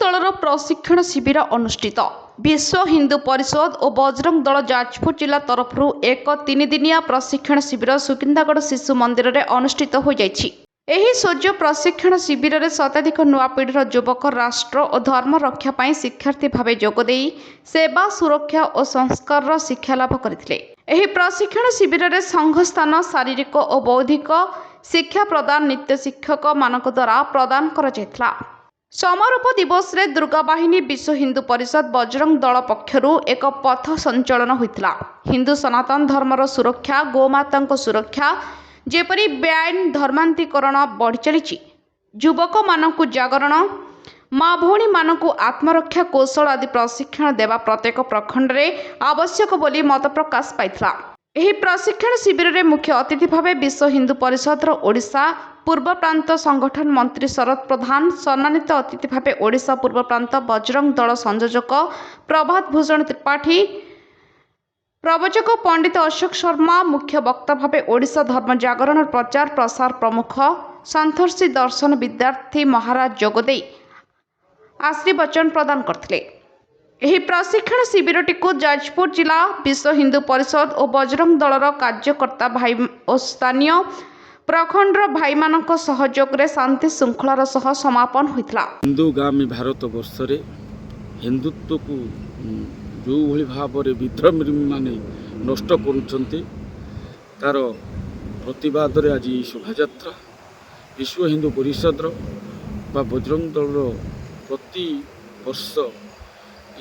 दलर प्रशिक्षण शिविर अनुष्ठित। विश्व हिंदू परिषद और बजरंग दल जाजपुर जिला तरफ एक 3 दिनिया प्रशिक्षण शिविर सुकिंदागढ़ शिशु मंदिर में अनुष्ठित हो जाइछि। एही सूर्य प्रशिक्षण शिविर में शताधिक नुआ पीढ़ीर युवक राष्ट्र और धर्म रक्षा पाई शिक्षार्थी भाव जोगदे सेवा सुरक्षा और संस्कार शिक्षा लाभ करथिले। एही प्रशिक्षण शिविर में संघस्थान शारीरिक और बौद्धिक शिक्षा प्रदान नित्य शिक्षक मानक द्वारा प्रदान करा जायथिला। समारोप दिवस रे दुर्गा बाहिनी विश्व हिंदू परिषद बजरंग दल पक्षरु एक पथ संचलन होइतिला। हिंदू सनातन धर्मर सुरक्षा गोमाता सुरक्षा जेपरी बेआईन धर्मांतरीकरण बढ़ी चली युवक मानकु जागरण माँ भौणी मानकु आत्मरक्षा कौशल आदि प्रशिक्षण देवा प्रत्येक प्रखंड में आवश्यक बोली मत प्रकाश पाइथिला। एही प्रशिक्षण शिविर में मुख्य अतिथि भावे विश्व हिंदू परिषद ओडिशा पूर्व प्रांत संगठन मंत्री शरद प्रधान, सम्मानित अतिथि भावे ओडिशा पूर्व प्रांत बजरंग दल संयोजक प्रभात भूषण त्रिपाठी, प्रवचक पंडित अशोक शर्मा, मुख्य वक्ता भावे ओडिशा धर्म जागरण प्रचार प्रसार प्रमुख संतर्षि दर्शन विद्यार्थी महाराज जोगदे आशीर्वचन प्रदान करथिले। एही प्रशिक्षण शिविरटी को जाजपुर जिला विश्व हिंदू परिषद और बजरंग दलर कार्यकर्ता भाई और स्थानीय प्रखंडर भाई मानक सहयोग रे शांति श्रृंखलार सह समापन होइतला। हिंदूगामी भारत वर्ष रे हिंदुत्व को जो भली भाव रे विद्रोही माने नष्ट करूछंती तार प्रतिवाद रे आज शोभायात्रा विश्व हिंदू परिषद बा बजरंग दल प्रति वर्ष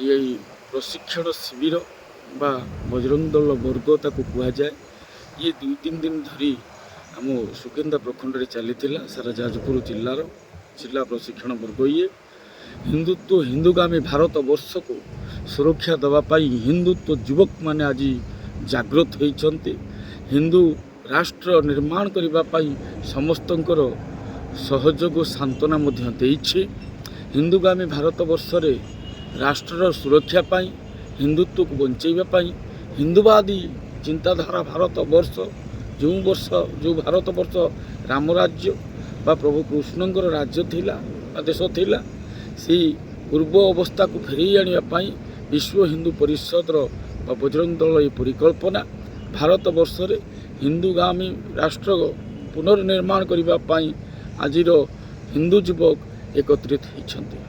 ये प्रशिक्षण शिविर बा बजरंग दल वर्ग ताको कुआ जाए ये 2-3 दिन धरी आम सुकिंदा प्रखंड में चली सारा जाजपुर जिलार जिला प्रशिक्षण वर्ग ये हिंदुत्व हिंदूगामी भारत वर्ष को सुरक्षा देवाई हिंदुत्व युवक माने आज जागृत होती हिंदू राष्ट्र निर्माण करने समस्तंकर सहयोग सांत्वना देइछि। हिंदूगामी भारत वर्ष रे राष्ट्र सुरक्षा पाई हिंदुत्व को बंचाइबा हिंदुवादी चिंताधारा भारत वर्ष जो भारत वर्ष राम राज्य बा प्रभु कृष्णंकर राज्य थिला देश थिला से पूर्व अवस्था को फेरई आने विश्व हिंदू परिषद बा बजरंग दल ये परिकल्पना भारत वर्ष रे हिंदूगामी राष्ट्र पुनर्निर्माण करने आज हिंदू युवक एकत्रित होती।